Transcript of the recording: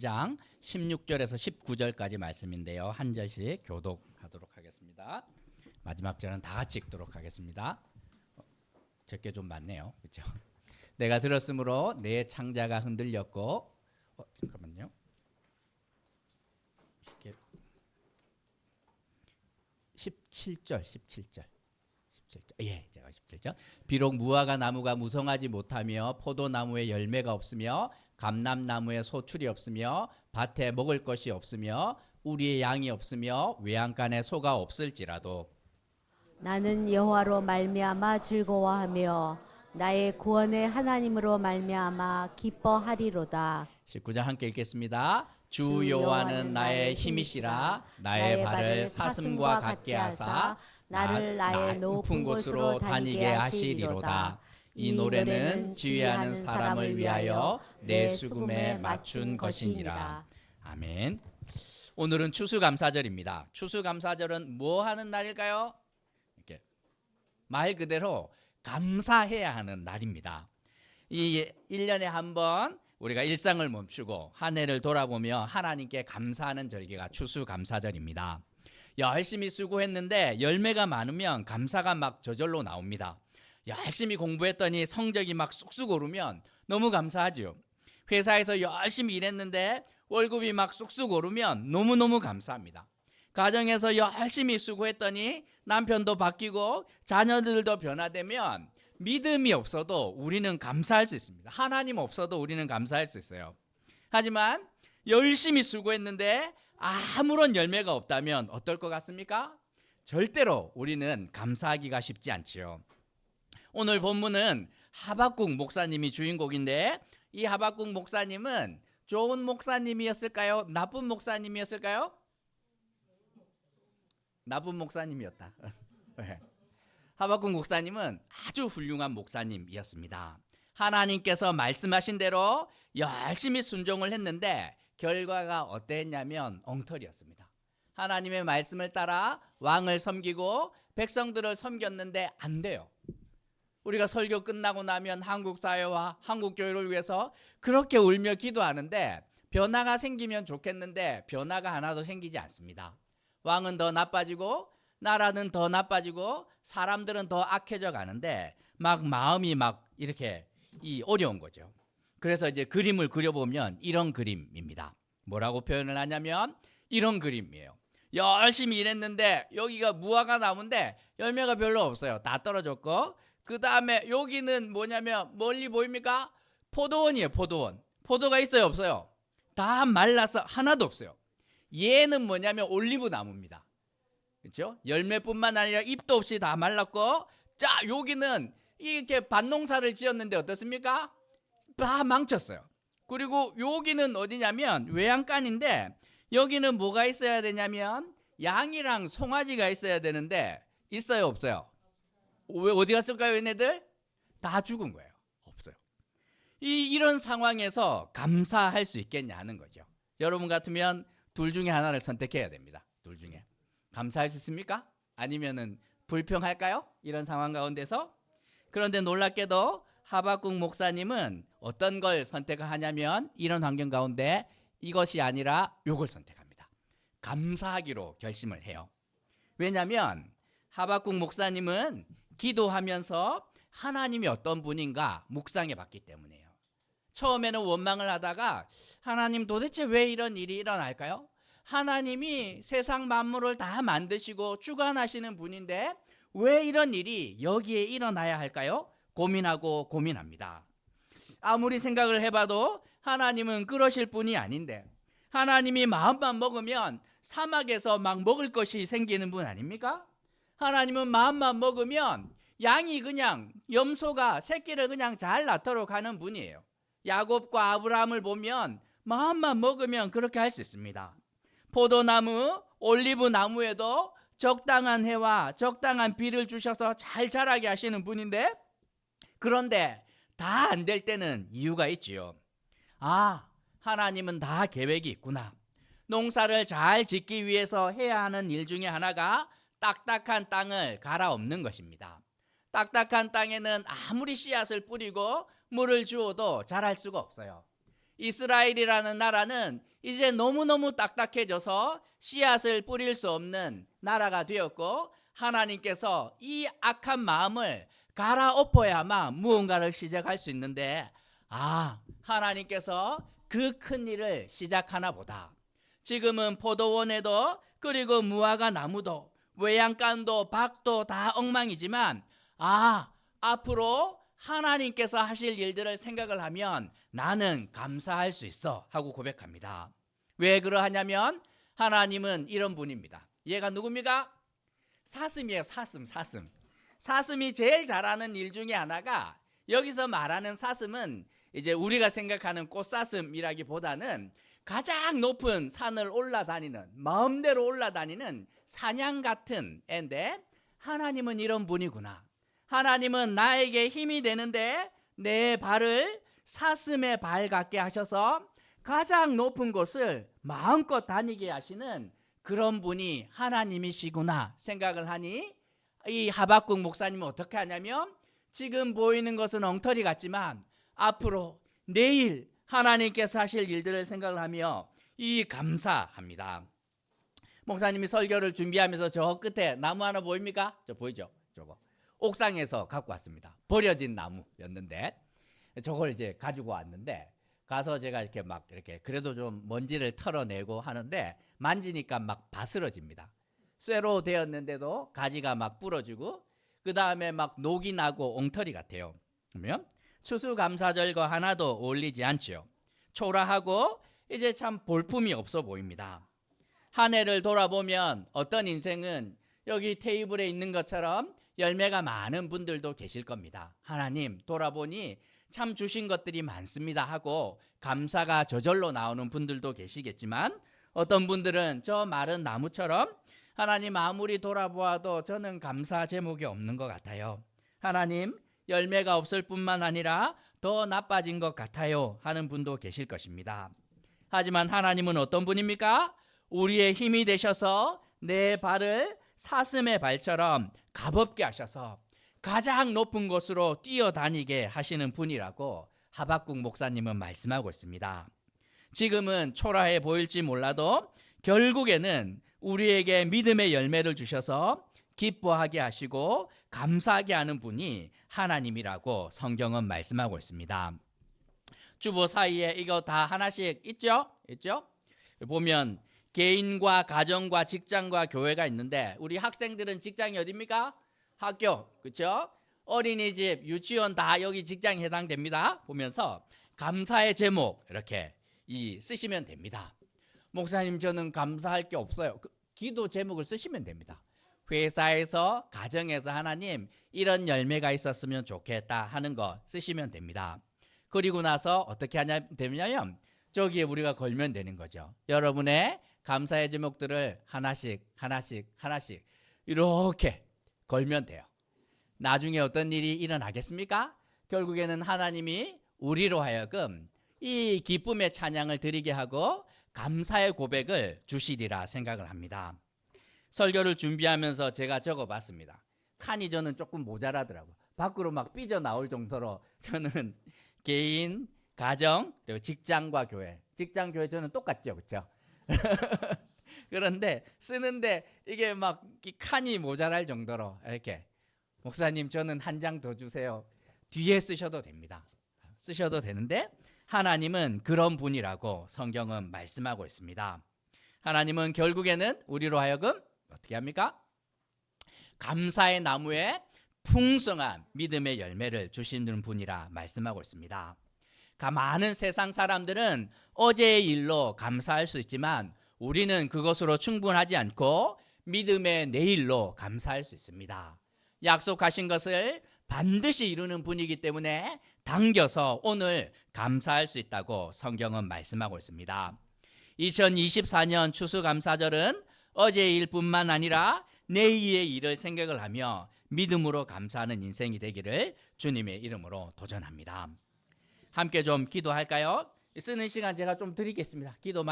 장 16절에서 19절까지 말씀인데요. 한 절씩 교독하도록 하겠습니다. 마지막 절은 다 같이 읽도록 하겠습니다. 적게 좀 많네요. 그렇죠? 내가 들었으므로 내 창자가 흔들렸고 잠깐만요. 이렇게 17절. 예, 제가 17절. 비록 무화과 나무가 무성하지 못하며 포도나무에 열매가 없으며 감람나무에 소출이 없으며 밭에 먹을 것이 없으며 우리의 양이 없으며 외양간에 소가 없을지라도 나는 여호와로 말미암아 즐거워하며 나의 구원의 하나님으로 말미암아 기뻐하리로다. 19절 함께 읽겠습니다. 주 여호와는 나의 힘이시라 나의 발을 사슴과 같게 하사 나를 나의 높은 곳으로 다니게 하시리로다. 이 노래는 지휘하는 사람을 위하여 내 수금에 맞춘 것이니라. 아멘. 오늘은 추수감사절입니다. 추수감사절은 뭐 하는 날일까요? 이렇게 말 그대로 감사해야 하는 날입니다. 이 1년에 한 번 우리가 일상을 멈추고 한 해를 돌아보며 하나님께 감사하는 절기가 추수감사절입니다. 열심히 수고했는데 열매가 많으면 감사가 막 저절로 나옵니다. 열심히 공부했더니 성적이 막 쑥쑥 오르면 너무 감사하죠. 회사에서 열심히 일했는데 월급이 막 쑥쑥 오르면 너무너무 감사합니다. 가정에서 열심히 수고했더니 남편도 바뀌고 자녀들도 변화되면 믿음이 없어도 우리는 감사할 수 있습니다. 하나님 없어도 우리는 감사할 수 있어요. 하지만 열심히 수고했는데 아무런 열매가 없다면 어떨 것 같습니까? 절대로 우리는 감사하기가 쉽지 않지요. 오늘 본문은 하박국 목사님이 주인공인데 이 하박국 목사님은 좋은 목사님이었을까요? 나쁜 목사님이었을까요? 나쁜 목사님이었다. 하박국 목사님은 아주 훌륭한 목사님이었습니다. 하나님께서 말씀하신 대로 열심히 순종을 했는데 결과가 어땠냐면 엉터리였습니다. 하나님의 말씀을 따라 왕을 섬기고 백성들을 섬겼는데 안 돼요. 우리가 설교 끝나고 나면 한국 사회와 한국 교회를 위해서 그렇게 울며 기도하는데 변화가 생기면 좋겠는데 변화가 하나도 생기지 않습니다. 왕은 더 나빠지고 나라는 더 나빠지고 사람들은 더 악해져 가는데 막 마음이 막 이렇게 어려운 거죠. 그래서 이제 그림을 그려보면 이런 그림입니다. 뭐라고 표현을 하냐면 이런 그림이에요. 열심히 일했는데 여기가 무화과 나무인데 열매가 별로 없어요. 다 떨어졌고 그 다음에 여기는 뭐냐면 멀리 보입니까? 포도원이에요. 포도원. 포도가 있어요? 없어요? 다 말라서 하나도 없어요. 얘는 뭐냐면 올리브 나무입니다. 그렇죠? 열매뿐만 아니라 잎도 없이 다 말랐고 자 여기는 이렇게 밭농사를 지었는데 어떻습니까? 다 망쳤어요. 그리고 여기는 어디냐면 외양간인데 여기는 뭐가 있어야 되냐면 양이랑 송아지가 있어야 되는데 있어요? 없어요? 왜 어디 갔을까요? 얘네들? 다 죽은 거예요. 없어요. 이런 상황에서 감사할 수 있겠냐는 거죠. 여러분 같으면 둘 중에 하나를 선택해야 됩니다. 둘 중에. 감사할 수 있습니까? 아니면은 불평할까요? 이런 상황 가운데서. 그런데 놀랍게도 하박국 목사님은 어떤 걸 선택하냐면 이런 환경 가운데 이것이 아니라 이걸 선택합니다. 감사하기로 결심을 해요. 왜냐하면 하박국 목사님은 기도하면서 하나님이 어떤 분인가 묵상해 봤기 때문이에요. 처음에는 원망을 하다가 하나님 도대체 왜 이런 일이 일어날까요? 하나님이 세상 만물을 다 만드시고 주관하시는 분인데 왜 이런 일이 여기에 일어나야 할까요? 고민합니다. 아무리 생각을 해봐도 하나님은 그러실 분이 아닌데 하나님이 마음만 먹으면 사막에서 막 먹을 것이 생기는 분 아닙니까? 하나님은 마음만 먹으면 양이 그냥 염소가 새끼를 그냥 잘 낳도록 하는 분이에요. 야곱과 아브라함을 보면 마음만 먹으면 그렇게 할 수 있습니다. 포도나무, 올리브 나무에도 적당한 해와 적당한 비를 주셔서 잘 자라게 하시는 분인데 그런데 다 안 될 때는 이유가 있지요. 아, 하나님은 다 계획이 있구나. 농사를 잘 짓기 위해서 해야 하는 일 중에 하나가 딱딱한 땅을 갈아엎는 것입니다. 딱딱한 땅에는 아무리 씨앗을 뿌리고 물을 주어도 자랄 수가 없어요. 이스라엘이라는 나라는 이제 너무너무 딱딱해져서 씨앗을 뿌릴 수 없는 나라가 되었고, 하나님께서 이 악한 마음을 갈아엎어야만 무언가를 시작할 수 있는데, 하나님께서 그 큰 일을 시작하나 보다. 지금은 포도원에도, 그리고 무화과 나무도, 외양간도 밭도 다 엉망이지만 앞으로 하나님께서 하실 일들을 생각을 하면 나는 감사할 수 있어 하고 고백합니다. 왜 그러하냐면 하나님은 이런 분입니다. 얘가 누굽니까? 사슴이에요. 사슴. 사슴이 제일 잘하는 일 중에 하나가, 여기서 말하는 사슴은 이제 우리가 생각하는 꽃사슴이라기보다는 가장 높은 산을 올라다니는, 마음대로 올라다니는 사냥 같은 애인데, 하나님은 이런 분이구나. 하나님은 나에게 힘이 되는데 내 발을 사슴의 발 같게 하셔서 가장 높은 곳을 마음껏 다니게 하시는 그런 분이 하나님이시구나 생각을 하니, 이 하박국 목사님은 어떻게 하냐면, 지금 보이는 것은 엉터리 같지만 앞으로 내일 하나님께서 하실 일들을 생각을 하며 이 감사합니다. 목사님이 설교를 준비하면서 저 끝에 나무 하나 보입니까? 저 보이죠? 저거 옥상에서 갖고 왔습니다. 버려진 나무였는데 저걸 이제 가지고 왔는데, 가서 제가 이렇게 막 이렇게 그래도 좀 먼지를 털어내고 하는데 만지니까 막 바스러집니다. 쇠로 되었는데도 가지가 막 부러지고, 그 다음에 막 녹이 나고 엉터리 같아요. 그러면 추수감사절과 하나도 어울리지 않지요. 초라하고 이제 참 볼품이 없어 보입니다. 한 해를 돌아보면 어떤 인생은 여기 테이블에 있는 것처럼 열매가 많은 분들도 계실 겁니다. 하나님 돌아보니 참 주신 것들이 많습니다 하고 감사가 저절로 나오는 분들도 계시겠지만, 어떤 분들은 저 마른 나무처럼 하나님 아무리 돌아보아도 저는 감사 제목이 없는 것 같아요. 하나님 열매가 없을 뿐만 아니라 더 나빠진 것 같아요 하는 분도 계실 것입니다. 하지만 하나님은 어떤 분입니까? 우리의 힘이 되셔서 내 발을 사슴의 발처럼 가볍게 하셔서 가장 높은 곳으로 뛰어다니게 하시는 분이라고 하박국 목사님은 말씀하고 있습니다. 지금은 초라해 보일지 몰라도 결국에는 우리에게 믿음의 열매를 주셔서 기뻐하게 하시고 감사하게 하는 분이 하나님이라고 성경은 말씀하고 있습니다. 주보 사이에 이거 다 하나씩 있죠? 보면 개인과 가정과 직장과 교회가 있는데, 우리 학생들은 직장이 어디입니까? 학교, 그렇죠? 어린이집, 유치원 다 여기 직장에 해당됩니다. 보면서 감사의 제목 이렇게 쓰시면 됩니다. 목사님 저는 감사할 게 없어요. 기도 제목을 쓰시면 됩니다. 회사에서, 가정에서 하나님 이런 열매가 있었으면 좋겠다 하는 거 쓰시면 됩니다. 그리고 나서 어떻게 되냐면 저기에 우리가 걸면 되는 거죠. 여러분의 감사의 제목들을 하나씩 이렇게 걸면 돼요. 나중에 어떤 일이 일어나겠습니까? 결국에는 하나님이 우리로 하여금 이 기쁨의 찬양을 드리게 하고 감사의 고백을 주시리라 생각을 합니다. 설교를 준비하면서 제가 적어봤습니다. 칸이 저는 조금 모자라더라고요. 밖으로 막 삐져나올 정도로 저는 개인, 가정, 그리고 직장과 교회. 직장, 교회 저는 똑같죠. 그렇죠? 그런데 쓰는데 이게 막 칸이 모자랄 정도로 이렇게, 목사님 저는 한 장 더 주세요. 뒤에 쓰셔도 됩니다. 쓰셔도 되는데 하나님은 그런 분이라고 성경은 말씀하고 있습니다. 하나님은 결국에는 우리로 하여금 어떻게 합니까? 감사의 나무에 풍성한 믿음의 열매를 주시는 분이라 말씀하고 있습니다. 많은 세상 사람들은 어제의 일로 감사할 수 있지만 우리는 그것으로 충분하지 않고 믿음의 내일로 감사할 수 있습니다. 약속하신 것을 반드시 이루는 분이기 때문에 당겨서 오늘 감사할 수 있다고 성경은 말씀하고 있습니다. 2024년 추수감사절은 어제의 일뿐만 아니라 내일의 일을 생각을 하며 믿음으로 감사하는 인생이 되기를 주님의 이름으로 도전합니다. 함께 좀 기도할까요? 쓰는 시간 제가 좀 드리겠습니다. 기도